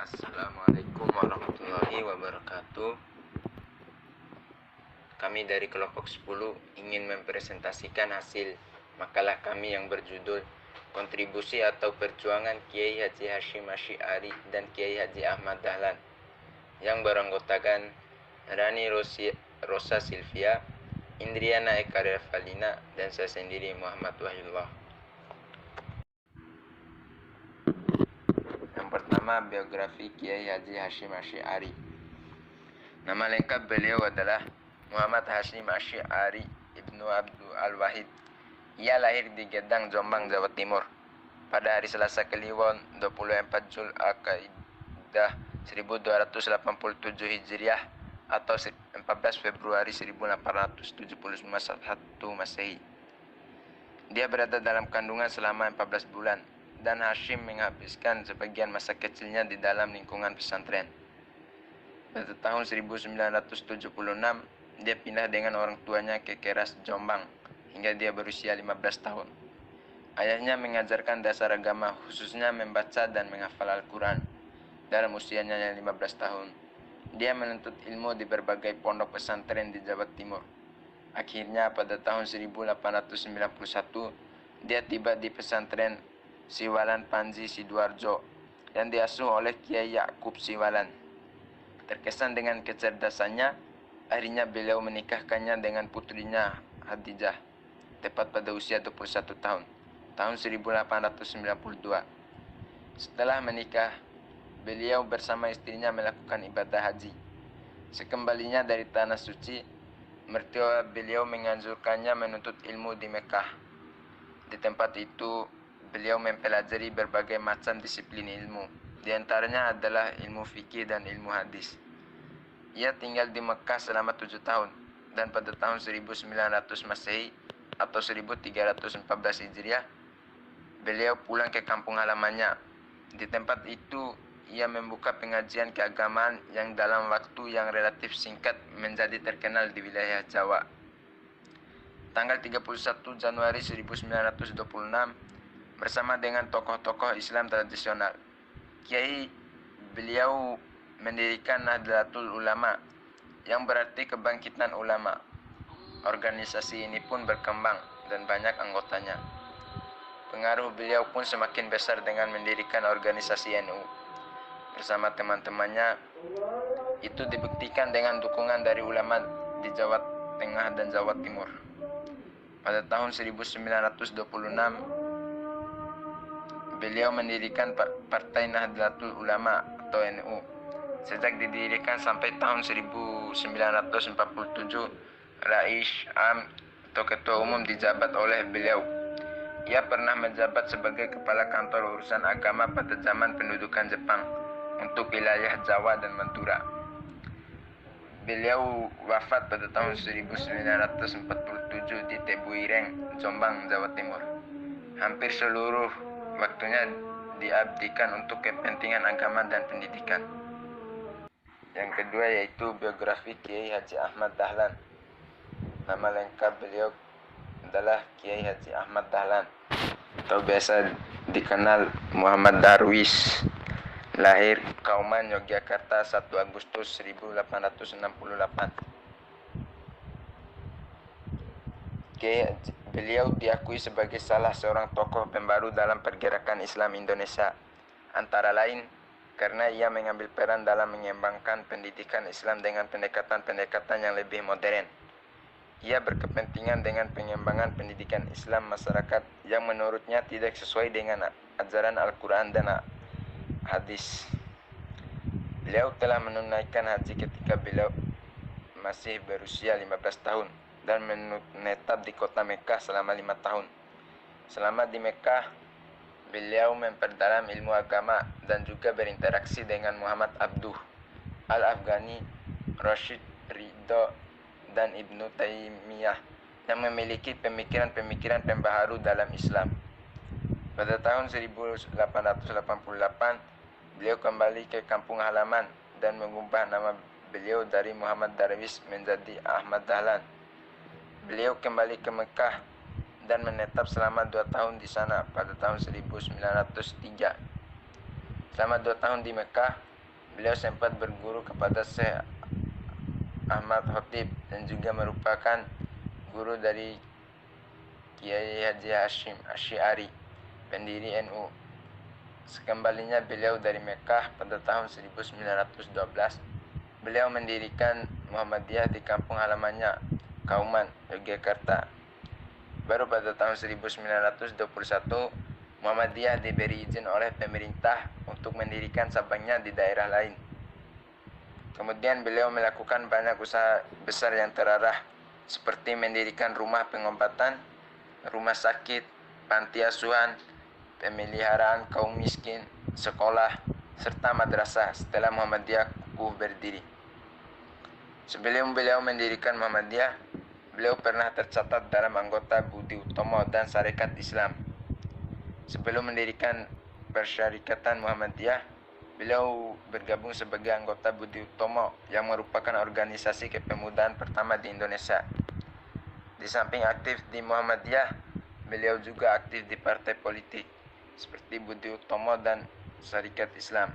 Assalamualaikum warahmatullahi wabarakatuh. Kami dari kelompok 10 ingin mempresentasikan hasil makalah kami yang berjudul Kontribusi atau Perjuangan Kiai Haji Hashim Asy'ari dan Kiai Haji Ahmad Dahlan, yang beranggotakan Rani Rosa Silvia, Indriana Eka Revalina, dan saya sendiri Muhammad Wahyullah. Yang pertama, biografi Kiai Haji Hashim Asy'ari. Nama lengkap beliau adalah Muhammad Hashim Asy'ari Ibnu Abdul Al-Wahid. Ia lahir di Gedang, Jombang, Jawa Timur pada hari Selasa Kliwon 24 Jul Al-Qaidah 1287 Hijriah atau 14 Februari 1871 Masehi. Dia berada dalam kandungan selama 14 bulan dan Hashim menghabiskan sebagian masa kecilnya di dalam lingkungan pesantren. Pada tahun 1976, dia pindah dengan orang tuanya ke Keras, Jombang, hingga dia berusia 15 tahun. Ayahnya mengajarkan dasar agama, khususnya membaca dan menghafal Al-Quran. Dalam usianya yang 15 tahun, dia menuntut ilmu di berbagai pondok pesantren di Jawa Timur. Akhirnya pada tahun 1891, dia tiba di pesantren Siwalan Panji Sidoarjo yang diasuh oleh Kiai Yakub Siwalan. Terkesan dengan kecerdasannya, akhirnya beliau menikahkannya dengan putrinya Hadijah, tepat pada usia 21 tahun, tahun 1892. Setelah menikah, beliau bersama istrinya melakukan ibadah haji. Sekembalinya dari tanah suci, mertua beliau menganjurkannya menuntut ilmu di Mekah. Di tempat itu, beliau mempelajari berbagai macam disiplin ilmu. Di antaranya adalah ilmu fikih dan ilmu hadis. Ia tinggal di Mekah selama 7 tahun, dan pada tahun 1900 Masehi atau 1314 Hijriah, beliau pulang ke kampung halamannya. Di tempat itu, ia membuka pengajian keagamaan yang dalam waktu yang relatif singkat menjadi terkenal di wilayah Jawa. Tanggal 31 Januari 1926, bersama dengan tokoh-tokoh Islam tradisional, beliau mendirikan Nahdlatul Ulama, yang berarti kebangkitan ulama. Organisasi ini pun berkembang dan banyak anggotanya. Pengaruh beliau pun semakin besar dengan mendirikan organisasi NU. Bersama teman-temannya, itu dibuktikan dengan dukungan dari ulama di Jawa Tengah dan Jawa Timur. Pada tahun 1926, beliau mendirikan Partai Nahdlatul Ulama atau NU. Sejak didirikan sampai tahun 1947, Rais Am atau Ketua Umum dijabat oleh beliau. Ia pernah menjabat sebagai Kepala Kantor Urusan Agama pada zaman pendudukan Jepang untuk wilayah Jawa dan Madura. Beliau wafat pada tahun 1947 di Tebuireng, Jombang, Jawa Timur. Hampir seluruh waktunya diabdikan untuk kepentingan agama dan pendidikan. Yang kedua yaitu biografi Kiai Haji Ahmad Dahlan. Nama lengkap beliau adalah Kiai Haji Ahmad Dahlan, atau biasa dikenal Muhammad Darwis. Lahir Kauman, Yogyakarta, 1 Agustus 1868. Beliau diakui sebagai salah seorang tokoh pembaru dalam pergerakan Islam Indonesia, antara lain karena ia mengambil peran dalam mengembangkan pendidikan Islam dengan pendekatan-pendekatan yang lebih modern. Ia berkepentingan dengan pengembangan pendidikan Islam masyarakat yang menurutnya tidak sesuai dengan ajaran Al-Quran dan hadis. Beliau telah menunaikan haji ketika beliau masih berusia 15 tahun dan menetap di kota Mekah selama 5 tahun. Selama di Mekah, beliau memperdalam ilmu agama dan juga berinteraksi dengan Muhammad Abduh Al-Afghani, Rashid Ridho, dan Ibnu Taimiyah yang memiliki pemikiran-pemikiran pembaharu dalam Islam. Pada tahun 1888, beliau kembali ke kampung halaman dan mengubah nama beliau dari Muhammad Darwis menjadi Ahmad Dahlan. Beliau kembali ke Mekah dan menetap selama 2 tahun di sana pada tahun 1903. Selama 2 tahun di Mekah, Beliau sempat berguru kepada Syekh Ahmad Khotib dan juga merupakan guru dari Kiai Haji Hashim Asy'ari, pendiri NU. Sekembalinya beliau dari Mekah pada tahun 1912, beliau mendirikan Muhammadiyah di kampung halamannya, Kauman, Yogyakarta. Baru pada tahun 1921, Muhammadiyah diberi izin oleh pemerintah untuk mendirikan cabangnya di daerah lain. Kemudian beliau melakukan banyak usaha besar yang terarah, seperti mendirikan rumah pengobatan, rumah sakit, panti asuhan, pemeliharaan kaum miskin, sekolah, serta madrasah setelah Muhammadiyah kukuh berdiri. Sebelum beliau mendirikan Muhammadiyah, beliau pernah tercatat dalam anggota Budi Utomo dan Sarekat Islam. Sebelum mendirikan Persyarikatan Muhammadiyah, beliau bergabung sebagai anggota Budi Utomo yang merupakan organisasi kepemudaan pertama di Indonesia. Di samping aktif di Muhammadiyah, beliau juga aktif di partai politik seperti Budi Utomo dan Sarekat Islam.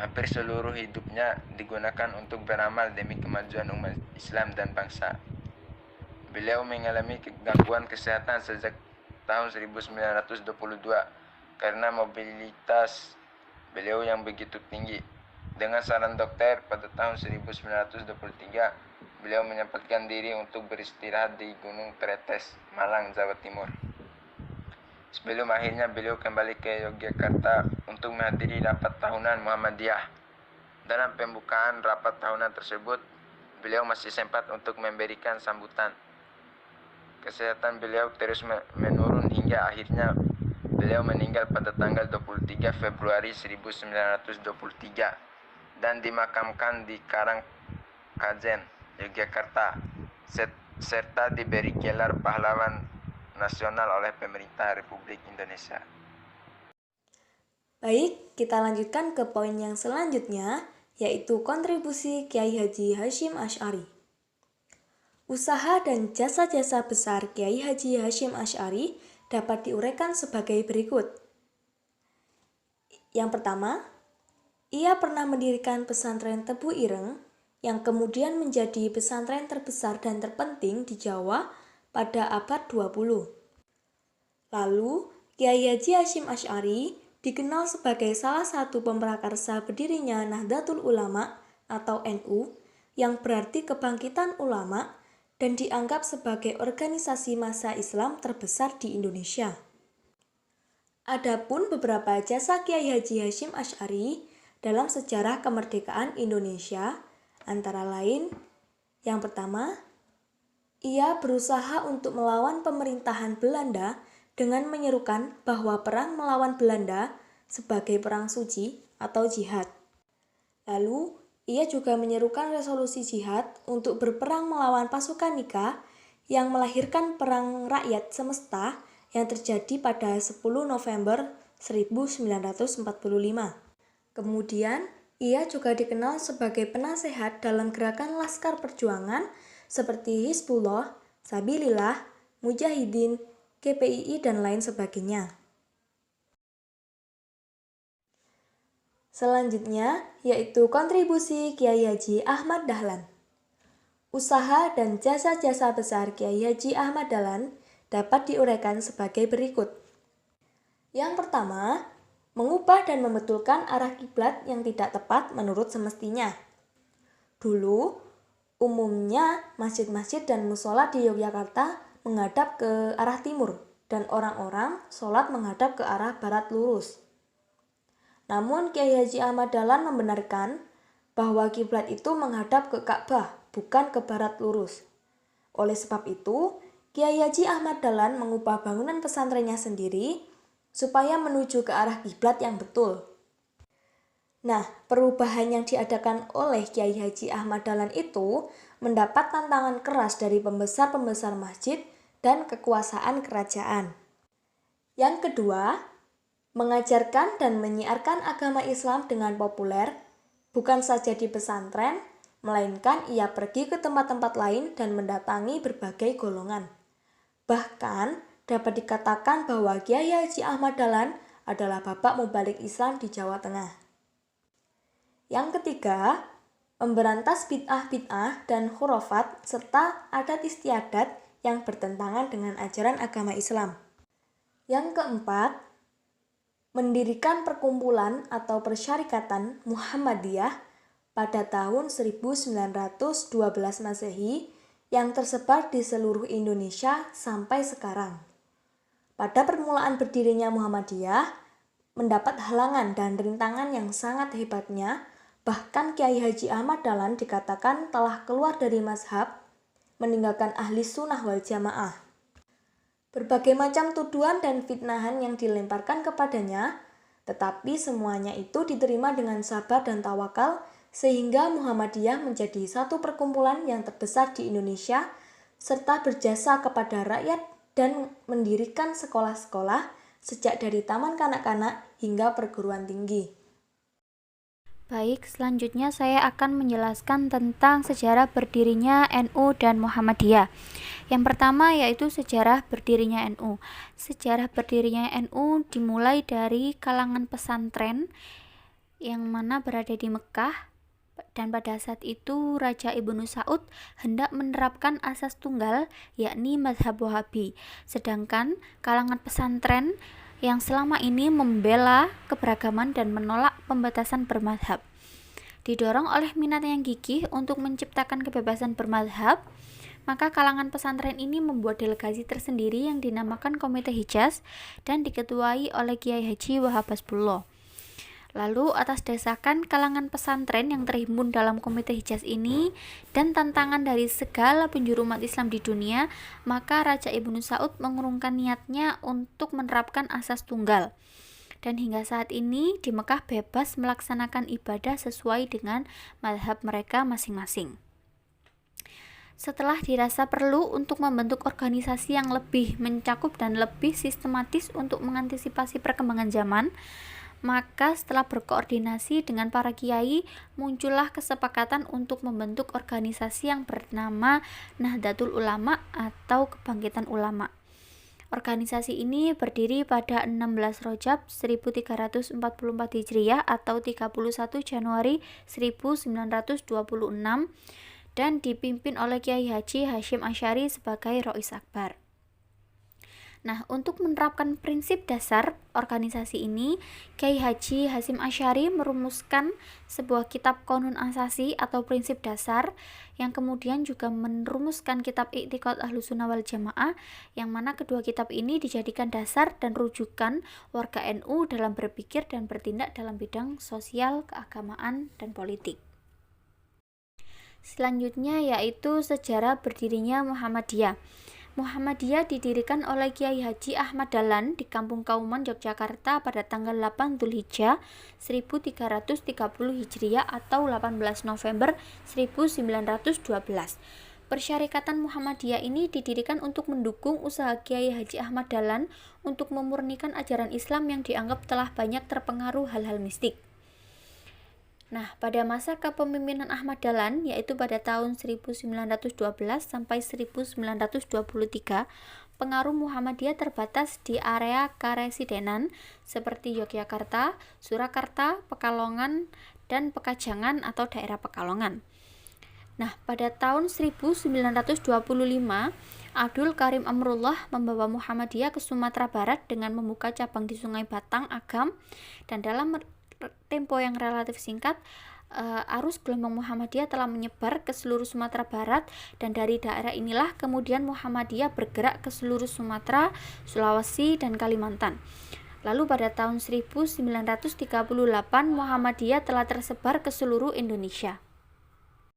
Hampir seluruh hidupnya digunakan untuk beramal demi kemajuan umat Islam dan bangsa. Beliau mengalami gangguan kesehatan sejak tahun 1922 karena mobilitas beliau yang begitu tinggi. Dengan saran dokter, pada tahun 1923, beliau menyempatkan diri untuk beristirahat di Gunung Tretes, Malang, Jawa Timur. Sebelum akhirnya beliau kembali ke Yogyakarta untuk menghadiri rapat tahunan Muhammadiyah. Dalam pembukaan rapat tahunan tersebut, beliau masih sempat untuk memberikan sambutan. Kesehatan beliau terus menurun hingga akhirnya beliau meninggal pada tanggal 23 Februari 1923 dan dimakamkan di Karangkajen, Yogyakarta, serta diberi gelar pahlawan nasional oleh pemerintah Republik Indonesia. Baik, kita lanjutkan ke poin yang selanjutnya, yaitu kontribusi Kiai Haji Hashim Asy'ari. Usaha dan jasa-jasa besar Kiai Haji Hashim Asy'ari dapat diuraikan sebagai berikut. Yang pertama, ia pernah mendirikan pesantren Tebu Ireng yang kemudian menjadi pesantren terbesar dan terpenting di Jawa pada abad 20. Lalu, Kiai Haji Hashim Asy'ari dikenal sebagai salah satu pemrakarsa berdirinya Nahdlatul Ulama atau NU yang berarti kebangkitan ulama dan dianggap sebagai organisasi massa Islam terbesar di Indonesia. Adapun beberapa jasa Kiai Haji Hashim Asy'ari dalam sejarah kemerdekaan Indonesia, antara lain, yang pertama, ia berusaha untuk melawan pemerintahan Belanda dengan menyerukan bahwa perang melawan Belanda sebagai perang suci atau jihad. Lalu, ia juga menyerukan resolusi jihad untuk berperang melawan pasukan Nika yang melahirkan Perang Rakyat Semesta yang terjadi pada 10 November 1945. Kemudian, ia juga dikenal sebagai penasehat dalam gerakan Laskar Perjuangan seperti Hizbullah, Sabilillah, Mujahidin, GPII, dan lain sebagainya. Selanjutnya, yaitu kontribusi Kiai Haji Ahmad Dahlan. Usaha dan jasa-jasa besar Kiai Haji Ahmad Dahlan dapat diuraikan sebagai berikut. Yang pertama, mengubah dan membetulkan arah kiblat yang tidak tepat menurut semestinya. Dulu, umumnya masjid-masjid dan musola di Yogyakarta menghadap ke arah timur dan orang-orang sholat menghadap ke arah barat lurus. Namun Kiai Haji Ahmad Dahlan membenarkan bahwa kiblat itu menghadap ke Ka'bah, bukan ke barat lurus. Oleh sebab itu, Kiai Haji Ahmad Dahlan mengubah bangunan pesantrennya sendiri supaya menuju ke arah kiblat yang betul. Nah, perubahan yang diadakan oleh Kiai Haji Ahmad Dahlan itu mendapat tantangan keras dari pembesar-pembesar masjid dan kekuasaan kerajaan. Yang kedua, mengajarkan dan menyiarkan agama Islam dengan populer, bukan saja di pesantren, melainkan ia pergi ke tempat-tempat lain dan mendatangi berbagai golongan. Bahkan, dapat dikatakan bahwa Kiai Haji Ahmad Dahlan adalah bapak mubalik Islam di Jawa Tengah. Yang ketiga, memberantas bid'ah-bid'ah dan khurafat serta adat istiadat yang bertentangan dengan ajaran agama Islam. Yang keempat, mendirikan perkumpulan atau persyarikatan Muhammadiyah pada tahun 1912 Masehi yang tersebar di seluruh Indonesia sampai sekarang. Pada permulaan berdirinya Muhammadiyah, mendapat halangan dan rintangan yang sangat hebatnya. Bahkan Kiai Haji Ahmad Dahlan dikatakan telah keluar dari mazhab, meninggalkan ahli sunnah wal jamaah. Berbagai macam tuduhan dan fitnahan yang dilemparkan kepadanya, tetapi semuanya itu diterima dengan sabar dan tawakal, sehingga Muhammadiyah menjadi satu perkumpulan yang terbesar di Indonesia, serta berjasa kepada rakyat dan mendirikan sekolah-sekolah sejak dari taman kanak-kanak hingga perguruan tinggi. Baik, selanjutnya saya akan menjelaskan tentang sejarah berdirinya NU dan Muhammadiyah. Yang pertama yaitu sejarah berdirinya NU. Sejarah berdirinya NU dimulai dari kalangan pesantren yang mana berada di Mekah, dan pada saat itu Raja Ibnu Saud hendak menerapkan asas tunggal, yakni mazhab Wahabi. Sedangkan kalangan pesantren yang selama ini membela keberagaman dan menolak pembatasan bermazhab. Didorong oleh minat yang gigih untuk menciptakan kebebasan bermazhab, maka kalangan pesantren ini membuat delegasi tersendiri yang dinamakan Komite Hijaz dan diketuai oleh Kiai Haji Wahab Hasbullah. Lalu atas desakan kalangan pesantren yang terhimpun dalam Komite Hijaz ini dan tantangan dari segala penjuru umat Islam di dunia, maka Raja Ibnu Saud mengurungkan niatnya untuk menerapkan asas tunggal. Dan hingga saat ini di Mekah bebas melaksanakan ibadah sesuai dengan mazhab mereka masing-masing. Setelah dirasa perlu untuk membentuk organisasi yang lebih mencakup dan lebih sistematis untuk mengantisipasi perkembangan zaman, maka setelah berkoordinasi dengan para kiai, muncullah kesepakatan untuk membentuk organisasi yang bernama Nahdlatul Ulama atau Kebangkitan Ulama. Organisasi ini berdiri pada 16 Rajab 1344 Hijriah atau 31 Januari 1926 dan dipimpin oleh Kiai Haji Hasyim Asy'ari sebagai Rais Akbar. Nah, untuk menerapkan prinsip dasar organisasi ini, Kiai Haji Hasyim Asy'ari merumuskan sebuah kitab Qonun Asasi atau prinsip dasar, yang kemudian juga merumuskan kitab I'tiqad Ahlussunnah wal Jamaah, yang mana kedua kitab ini dijadikan dasar dan rujukan warga NU dalam berpikir dan bertindak dalam bidang sosial, keagamaan, dan politik. Selanjutnya yaitu sejarah berdirinya Muhammadiyah. Muhammadiyah didirikan oleh Kiai Haji Ahmad Dahlan di Kampung Kauman, Yogyakarta pada tanggal 8 Dzulhijjah 1330 Hijriah atau 18 November 1912. Persyarikatan Muhammadiyah ini didirikan untuk mendukung usaha Kiai Haji Ahmad Dahlan untuk memurnikan ajaran Islam yang dianggap telah banyak terpengaruh hal-hal mistik. Nah, pada masa kepemimpinan Ahmad Dahlan, yaitu pada tahun 1912 sampai 1923, pengaruh Muhammadiyah terbatas di area karesidenan seperti Yogyakarta, Surakarta, Pekalongan, dan Pekajangan atau daerah Pekalongan. Nah, pada tahun 1925, Abdul Karim Amrullah membawa Muhammadiyah ke Sumatera Barat dengan membuka cabang di Sungai Batang, Agam, dan dalam tempo yang relatif singkat, arus gelombang Muhammadiyah telah menyebar ke seluruh Sumatera Barat, dan dari daerah inilah kemudian Muhammadiyah bergerak ke seluruh Sumatera, Sulawesi, dan Kalimantan. Lalu pada tahun 1938 Muhammadiyah telah tersebar ke seluruh Indonesia.